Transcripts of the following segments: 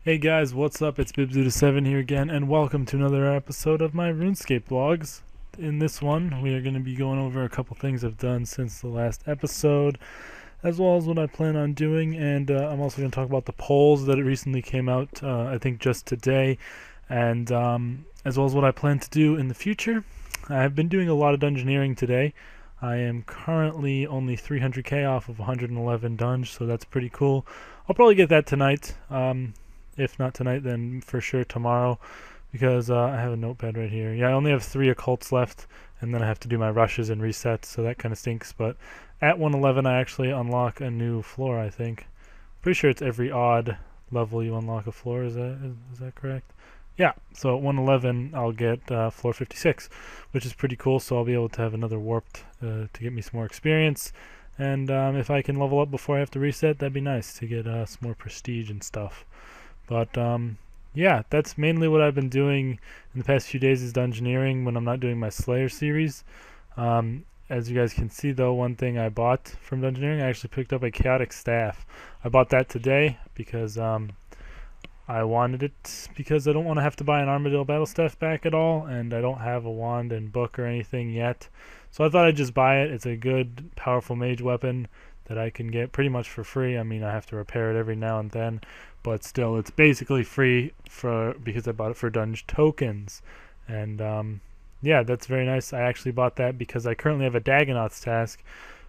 Hey guys, what's up? It's Bibzuda7 here again, and welcome to another episode of my Runescape vlogs. In this one, we are going to be going over a couple things I've done since the last episode, as well as what I plan on doing, and I'm also going to talk about the polls that recently came out, I think just today, and as well as what I plan to do in the future. I've been doing a lot of dungeoneering today. I am currently only 300k off of 111 dunge, so that's pretty cool. I'll probably get that tonight. If not tonight, then for sure tomorrow, because I have a notepad right here. Yeah, I only have 3 occults left, and then I have to do my rushes and resets, so that kind of stinks. But at 111, I actually unlock a new floor, I think. Pretty sure it's every odd level you unlock a floor. Is that correct? Yeah, so at 111, I'll get floor 56, which is pretty cool, so I'll be able to have another warped to get me some more experience. And if I can level up before I have to reset, that'd be nice to get some more prestige and stuff. But yeah, that's mainly what I've been doing in the past few days is dungeoneering when I'm not doing my Slayer series. As you guys can see though, one thing I bought from dungeoneering, I actually picked up a chaotic staff. I bought that today because I wanted it because I don't want to have to buy an Armadillo battle staff back at all, and I don't have a wand and book or anything yet. So I thought I'd just buy it. It's a good, powerful mage weapon that I can get pretty much for free. I mean, I have to repair it every now and then, but still, it's basically free because I bought it for dunge tokens. And yeah, that's very nice. I actually bought that because I currently have a Dagonauts task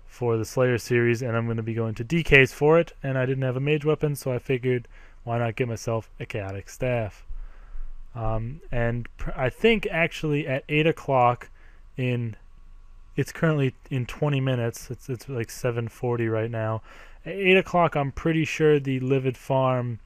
for the Slayer series, and I'm going to be going to DKs for it, and I didn't have a mage weapon, so I figured why not get myself a chaotic staff. And I think actually at 8 o'clock it's currently in 20 minutes. It's like 7:40 right now. At 8 o'clock, I'm pretty sure the Livid Farm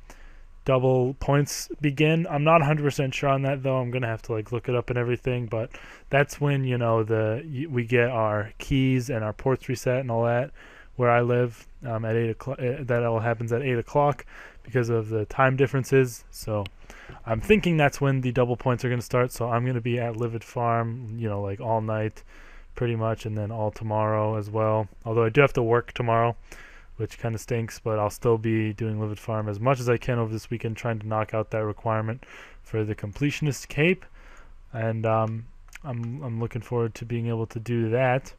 double points begin. I'm not 100% sure on that though. I'm gonna have to like look it up and everything. But that's when we get our keys and our ports reset and all that. Where I live at 8 o'clock, that all happens at 8 o'clock because of the time differences. So I'm thinking that's when the double points are gonna start. So I'm gonna be at Livid Farm, like all night pretty much, and then all tomorrow as well. Although I do have to work tomorrow, which kind of stinks, but I'll still be doing Livid Farm as much as I can over this weekend, trying to knock out that requirement for the completionist cape. And I'm looking forward to being able to do that.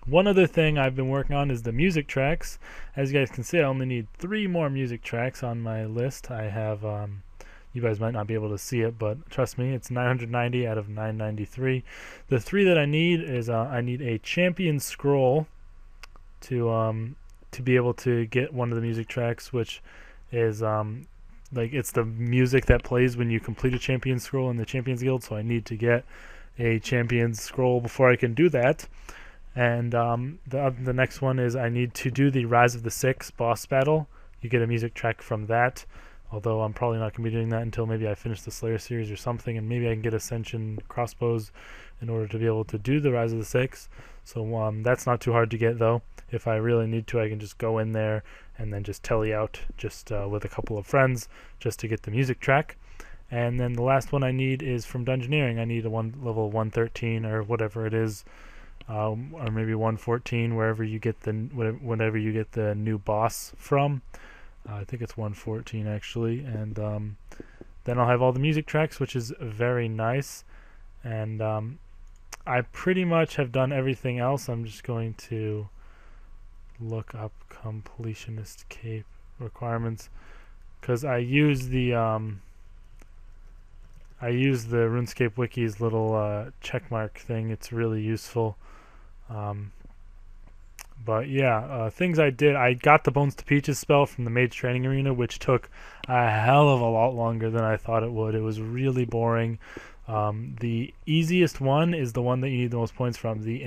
One other thing I've been working on is the music tracks. As you guys can see, I only need 3 more music tracks on my list. I have you guys might not be able to see it, but trust me, it's 990 out of 993. The 3 that I need is I need a champion scroll to be able to get one of the music tracks, which is like it's the music that plays when you complete a champion scroll in the Champions Guild. So I need to get a champion scroll before I can do that. And the next one is I need to do the Rise of the Six boss battle. You get a music track from that. Although I'm probably not going to be doing that until maybe I finish the Slayer series or something, and maybe I can get Ascension crossbows in order to be able to do the Rise of the Six. So that's not too hard to get though. If I really need to, I can just go in there and then just telly out just with a couple of friends just to get the music track. And then the last one I need is from dungeoneering. I need a level 113 or whatever it is, or maybe 114, wherever you get whenever you get the new boss from. I think it's 114 actually, and then I'll have all the music tracks, which is very nice. And I pretty much have done everything else. I'm just going to look up completionist cape requirements because I use the RuneScape wiki's little checkmark thing. It's really useful. But yeah, things I did. I got the Bones to Peaches spell from the Mage Training Arena, which took a hell of a lot longer than I thought it would. It was really boring. The easiest one is the one that you need the most points from. The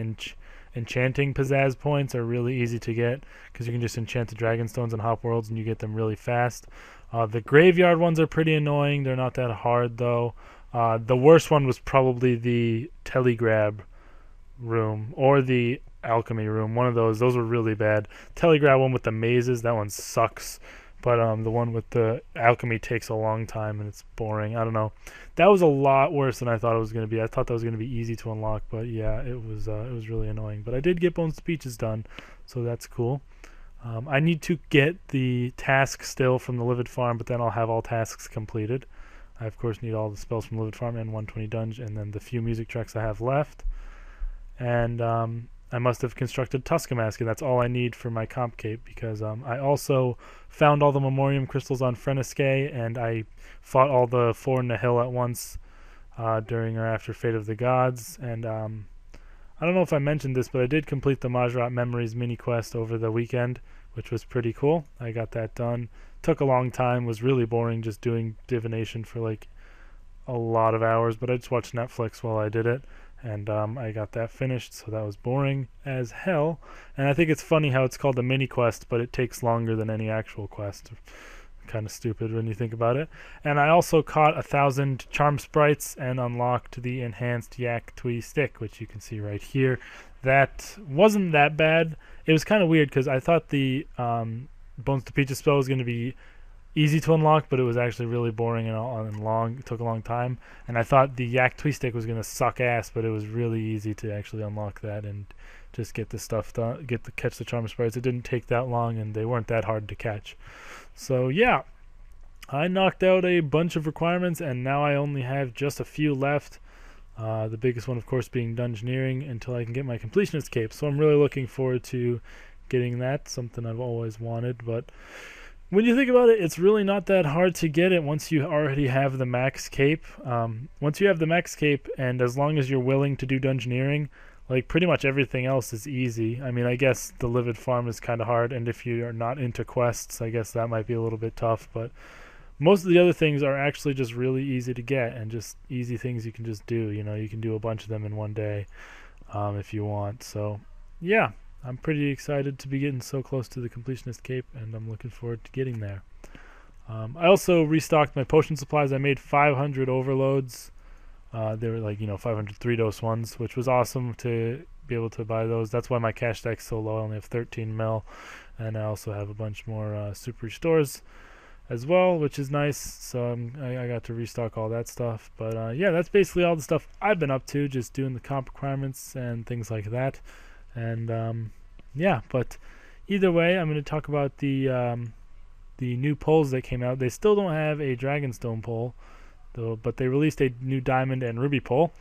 enchanting pizzazz points are really easy to get because you can just enchant the dragon stones and hop worlds and you get them really fast. The graveyard ones are pretty annoying. They're not that hard though. The worst one was probably the telegrab room or the alchemy room. One of those were really bad. Telegrab one with the mazes, that one sucks. But the one with the alchemy takes a long time and it's boring. I don't know. That was a lot worse than I thought it was going to be. I thought that was going to be easy to unlock, but yeah, it was really annoying. But I did get Bones to Peaches done, so that's cool. I need to get the task still from the Livid Farm, but then I'll have all tasks completed. I, of course, need all the spells from Livid Farm and 120 Dungeon, and then the few music tracks I have left. And I must have constructed Tuska Mask, and that's all I need for my comp cape, because I also found all the Memoriam crystals on Runescape, and I fought all the 4 in the hill at once during or after Fate of the Gods. And I don't know if I mentioned this, but I did complete the Majrat Memories mini quest over the weekend, which was pretty cool. I got that done. Took a long time, was really boring just doing divination for like a lot of hours, but I just watched Netflix while I did it, and I got that finished, so that was boring as hell. And I think it's funny how it's called a mini quest, but it takes longer than any actual quest. Kind of stupid when you think about it. And I also caught 1,000 charm sprites and unlocked the enhanced Yak Twee stick, which you can see right here. That wasn't that bad. It was kind of weird because I thought the Bones to Peaches spell was going to be easy to unlock, but it was actually really boring and long. It took a long time. And I thought the Yak Twee stick was going to suck ass, but it was really easy to actually unlock that and just get the stuff done, catch the charm sprites. It didn't take that long, and they weren't that hard to catch. So yeah, I knocked out a bunch of requirements, and now I only have just a few left. The biggest one, of course, being Dungeoneering until I can get my Completionist Cape. So I'm really looking forward to getting that, something I've always wanted. But when you think about it, it's really not that hard to get it once you already have the max cape. Once you have the max cape, and as long as you're willing to do Dungeoneering, like pretty much everything else is easy. I mean, I guess the Livid Farm is kind of hard, and if you are not into quests, I guess that might be a little bit tough, but most of the other things are actually just really easy to get, and just easy things you can just do. You know, you can do a bunch of them in one day if you want. So yeah, I'm pretty excited to be getting so close to the Completionist Cape, and I'm looking forward to getting there. I also restocked my potion supplies. I made 500 overloads. They were like, 500 3-dose ones, which was awesome to be able to buy those. That's why my cash stack's so low. I only have 13 mil, and I also have a bunch more super restores as well, which is nice. So I got to restock all that stuff. But yeah, that's basically all the stuff I've been up to, just doing the comp requirements and things like that. And yeah, but either way, I'm going to talk about the new polls that came out. They still don't have a Dragonstone poll, though, but they released a new Diamond and Ruby poll.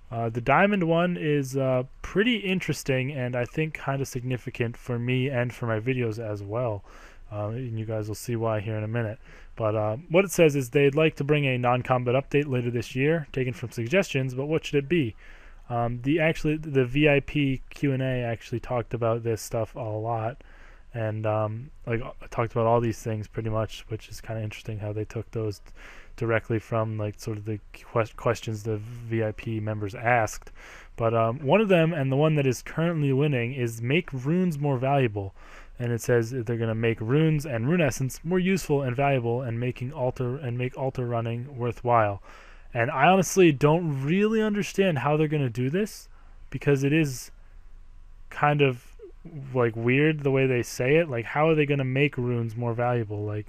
The Diamond one is pretty interesting, and I think kind of significant for me and for my videos as well. And you guys will see why here in a minute. But what it says is they'd like to bring a non-combat update later this year, taken from suggestions, but what should it be? The VIP Q&A actually talked about this stuff a lot, and talked about all these things pretty much, which is kind of interesting how they took those directly from like sort of the questions the VIP members asked. But one of them, and the one that is currently winning, is make runes more valuable. And it says they're going to make runes and rune essence more useful and valuable, and make altar running worthwhile. And I honestly don't really understand how they're going to do this, because it is kind of like weird the way they say it. Like, how are they going to make runes more valuable? Like,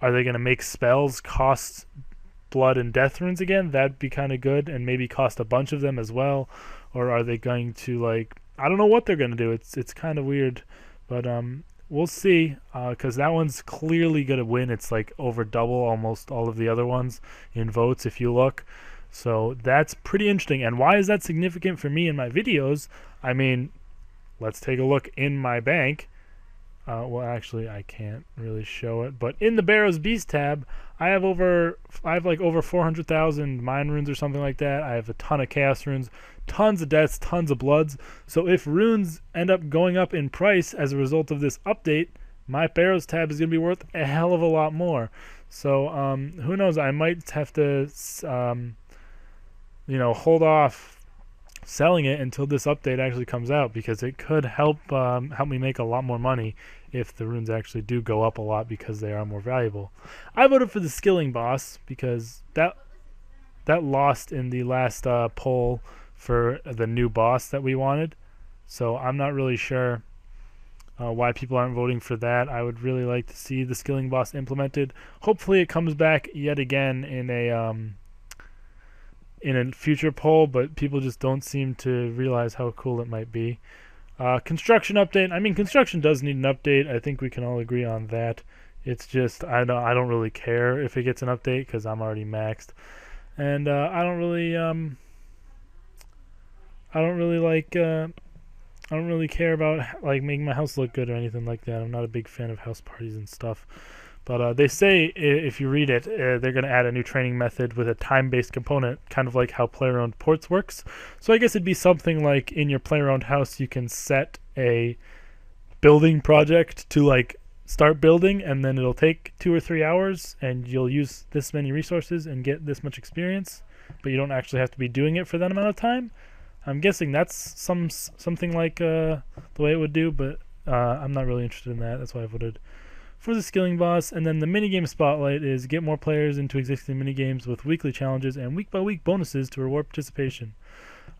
are they going to make spells cost blood and death runes again? That'd be kind of good, and maybe cost a bunch of them as well. Or are they going to, like, I don't know what they're going to do. It's kind of weird, but we'll see, because that one's clearly going to win. It's like over double almost all of the other ones in votes if you look. So that's pretty interesting. And why is that significant for me in my videos? I mean, let's take a look in my bank. Well, actually, I can't really show it, but in the Barrow's Beast tab, I have like over 400,000 mine runes or something like that. I have a ton of chaos runes, tons of deaths, tons of bloods. So if runes end up going up in price as a result of this update, my Barrow's tab is going to be worth a hell of a lot more. So who knows? I might have to, hold off selling it until this update actually comes out, because it could help me make a lot more money if the runes actually do go up a lot, because they are more valuable. I voted for the skilling boss because that lost in the last poll for the new boss that we wanted. So I'm not really sure why people aren't voting for that. I would really like to see the skilling boss implemented. Hopefully it comes back yet again in a future poll, but people just don't seem to realize how cool it might be. Construction update. I mean, construction does need an update. I think we can all agree on that. It's just I don't really care if it gets an update because I'm already maxed, and I don't really I don't really care about like making my house look good or anything like that. I'm not a big fan of house parties and stuff. But they say if you read it, they're going to add a new training method with a time-based component, kind of like how player-owned ports works. So I guess it'd be something like in your player-owned house, you can set a building project to like start building, and then it'll take 2 or 3 hours, and you'll use this many resources and get this much experience, but you don't actually have to be doing it for that amount of time. I'm guessing that's something like the way it would do, but I'm not really interested in that. That's why I voted for the skilling boss. And then the minigame spotlight is get more players into existing minigames with weekly challenges and week-by-week bonuses to reward participation.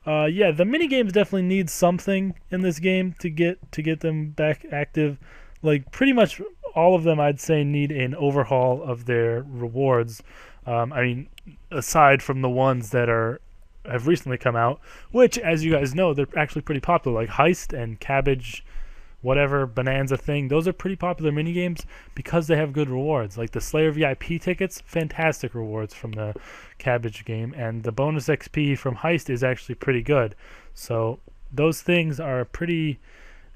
Yeah, the minigames definitely need something in this game to get them back active. Like pretty much all of them, I'd say, need an overhaul of their rewards. I mean, aside from the ones that have recently come out, which, as you guys know, they're actually pretty popular, like Heist and Cabbage whatever Bonanza thing. Those are pretty popular minigames because they have good rewards. Like the Slayer VIP tickets, fantastic rewards from the Cabbage game, and the bonus XP from Heist is actually pretty good. So those things are pretty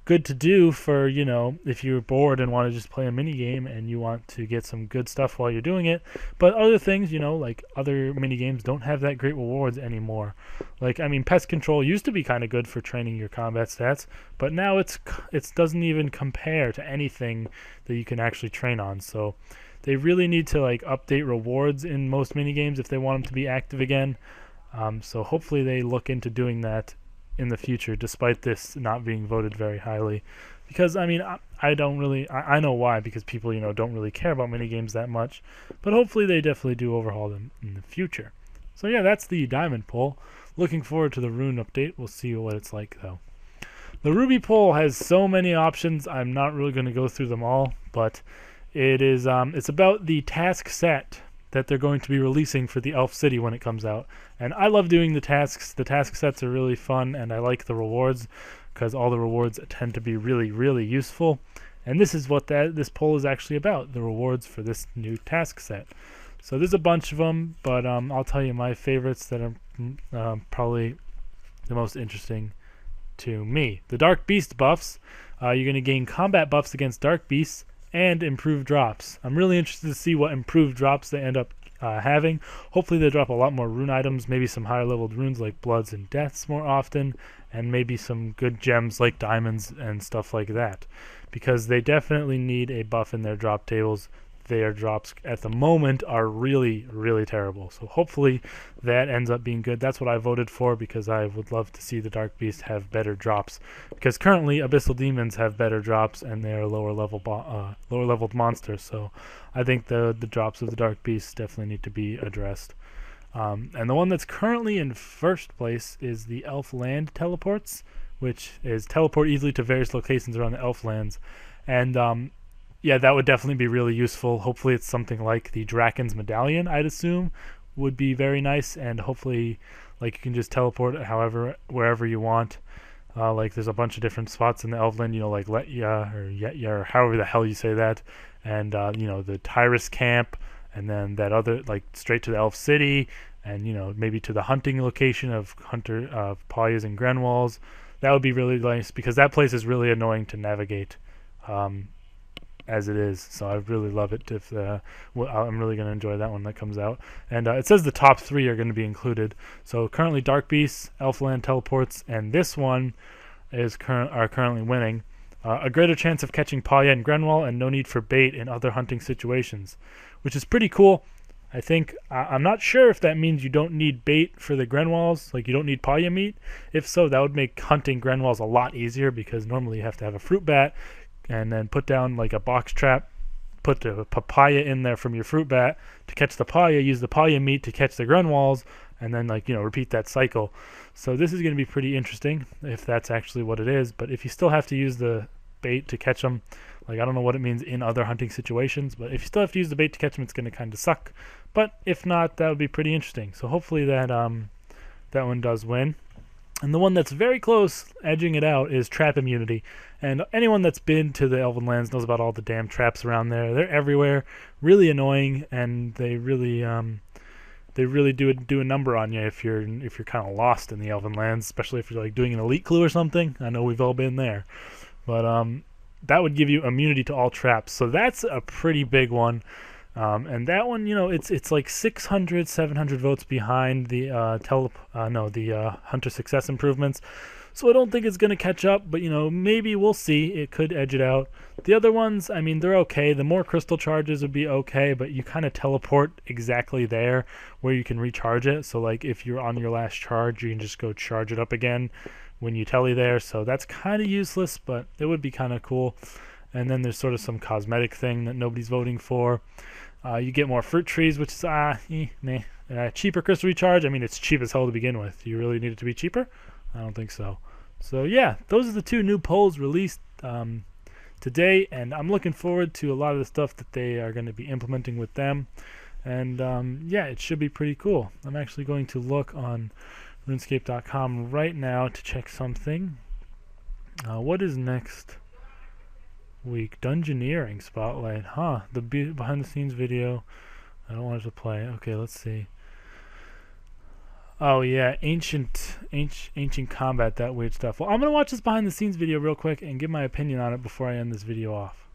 good to do for, you know, if you're bored and want to just play a mini game and you want to get some good stuff while you're doing it. But other things, you know, like other mini games don't have that great rewards anymore. Like, I mean, Pest Control used to be kind of good for training your combat stats, but now it doesn't even compare to anything that you can actually train on. So they really need to like update rewards in most mini games if they want them to be active again. So hopefully they look into doing that in the future, despite this not being voted very highly, because I mean I know why, because people, you know, don't really care about minigames that much, but hopefully they definitely do overhaul them in the future. So yeah, that's the diamond poll. Looking forward to the rune update. We'll see what it's like though. The ruby poll has so many options. I'm not really going to go through them all, but it is it's about the task set that they're going to be releasing for the Elf City when it comes out. And I love doing the tasks. The task sets are really fun, and I like the rewards because all the rewards tend to be really, really useful. And this is what this poll is actually about, the rewards for this new task set. So there's a bunch of them, but I'll tell you my favorites that are probably the most interesting to me. The Dark Beast buffs. You're going to gain combat buffs against Dark Beasts and improved drops. I'm really interested to see what improved drops they end up having. Hopefully they drop a lot more rune items, maybe some higher leveled runes like Bloods and Deaths more often, and maybe some good gems like diamonds and stuff like that, because they definitely need a buff in their drop tables. Their drops at the moment are really, really terrible. So hopefully that ends up being good. That's what I voted for, because I would love to see the Dark Beast have better drops. Because currently Abyssal Demons have better drops, and they're lower leveled monsters. So I think the drops of the Dark Beast definitely need to be addressed. And the one that's currently in first place is the Elf Land teleports, which is teleport easily to various locations around the Elf Lands. And yeah, that would definitely be really useful. Hopefully it's something like the Draken's Medallion, I'd assume, would be very nice. And hopefully, like, you can just teleport wherever you want. Like, there's a bunch of different spots in the Elfland, you know, like Letya or Yetya or however the hell you say that. And, you know, the Tyrus camp, and then that other, like, straight to the Elf City, and, you know, maybe to the hunting location of Palyas and Grenwalls. That would be really nice, because that place is really annoying to navigate. As it is, so I really love it. I'm really going to enjoy that one that comes out. And it says the top 3 are going to be included. So currently Dark Beasts, Elfland teleports, and this one are currently winning. A greater chance of catching Palya and Grenwall, and no need for bait in other hunting situations, which is pretty cool. I think I'm not sure if that means you don't need bait for the Grenwalls, like you don't need Palya meat. If so, that would make hunting Grenwalls a lot easier, because normally you have to have a fruit bat and then put down like a box trap, put the papaya in there from your fruit bat to catch the Palya, use the Palya meat to catch the Grenwalls, and then, like, you know, repeat that cycle. So this is going to be pretty interesting if that's actually what it is. But if you still have to use the bait to catch them, like, I don't know what it means in other hunting situations, but if you still have to use the bait to catch them, it's going to kind of suck. But if not, that would be pretty interesting. So hopefully that one does win. And the one that's very close, edging it out, is trap immunity. And anyone that's been to the Elven Lands knows about all the damn traps around there. They're everywhere, really annoying, and they really do a number on you if you're kind of lost in the Elven Lands, especially if you're like doing an elite clue or something. I know we've all been there, but that would give you immunity to all traps. So that's a pretty big one. And that one, it's like 600, 700 votes behind the Hunter Success improvements. So I don't think it's going to catch up, but maybe we'll see. It could edge it out. The other ones, I mean, they're okay. The more crystal charges would be okay, but you kind of teleport exactly there where you can recharge it. So like if you're on your last charge, you can just go charge it up again when you tele there. So that's kind of useless, but it would be kind of cool. And then there's sort of some cosmetic thing that nobody's voting for. You get more fruit trees, which is meh. Cheaper crystal recharge. I mean, it's cheap as hell to begin with. Do you really need it to be cheaper? I don't think so. So yeah, those are the two new polls released today, and I'm looking forward to a lot of the stuff that they are going to be implementing with them. And yeah, it should be pretty cool. I'm actually going to look on Runescape.com right now to check something. What is next week? Dungeoneering Spotlight. The behind the scenes video. I don't want it to play. Okay, let's see. Oh yeah, ancient combat, that weird stuff. Well, I'm gonna watch this behind the scenes video real quick and give my opinion on it before I end this video off.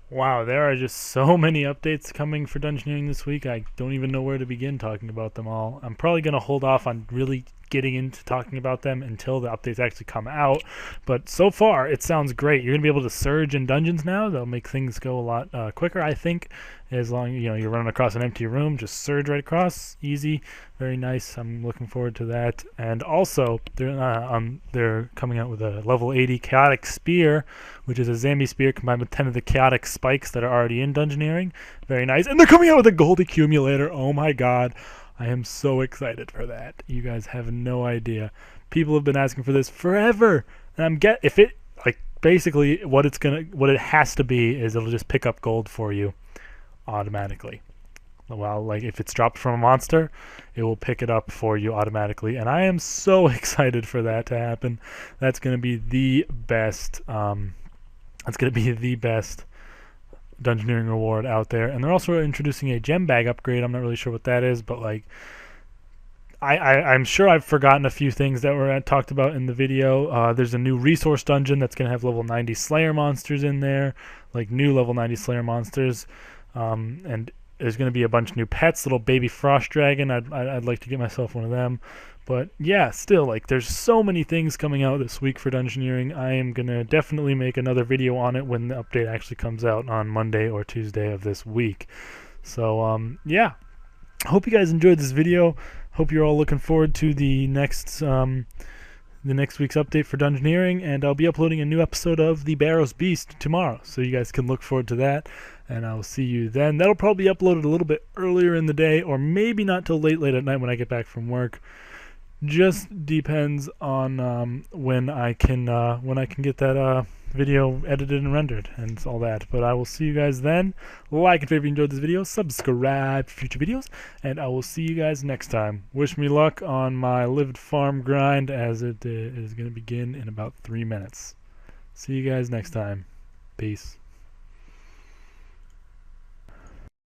Wow, there are just so many updates coming for Dungeoneering this week. I don't even know where to begin talking about them all. I'm probably gonna hold off on really getting into talking about them until the updates actually come out, but so far it sounds great. You're gonna be able to surge in dungeons now. That'll make things go a lot quicker, I think, as long as you're running across an empty room. Just surge right across, easy, very nice. I'm looking forward to that. And also they're coming out with a level 80 chaotic spear, which is a Zambi spear combined with 10 of the chaotic spikes that are already in Dungeoneering. Very nice. And they're coming out with a gold accumulator. Oh my god, I am so excited for that. You guys have no idea. People have been asking for this forever, and basically what it has to be is it'll just pick up gold for you automatically. Well, like if it's dropped from a monster, it will pick it up for you automatically, and I am so excited for that to happen. That's going to be the best. That's going to be the best Dungeoneering reward out there. And they're also introducing a gem bag upgrade. I'm not really sure what that is, but like I'm sure I've forgotten a few things that were talked about in the video. There's a new resource dungeon that's going to have level 90 Slayer monsters in there, like new level 90 Slayer monsters, and there's going to be a bunch of new pets, little baby frost dragon. I'd like to get myself one of them. But yeah, still, like, there's so many things coming out this week for Dungeoneering. I am going to definitely make another video on it when the update actually comes out on Monday or Tuesday of this week. So, yeah. Hope you guys enjoyed this video. Hope you're all looking forward to the next week's update for Dungeoneering, and I'll be uploading a new episode of The Barrows Beast tomorrow, so you guys can look forward to that, and I'll see you then. That'll probably be uploaded a little bit earlier in the day, or maybe not till late at night when I get back from work. Just depends on when I can get that video edited and rendered and all that. But I will see you guys then. Like and favorite if you enjoyed this video. Subscribe for future videos, and I will see you guys next time. Wish me luck on my Livid Farm grind, as it is going to begin in about 3 minutes. See you guys next time. Peace.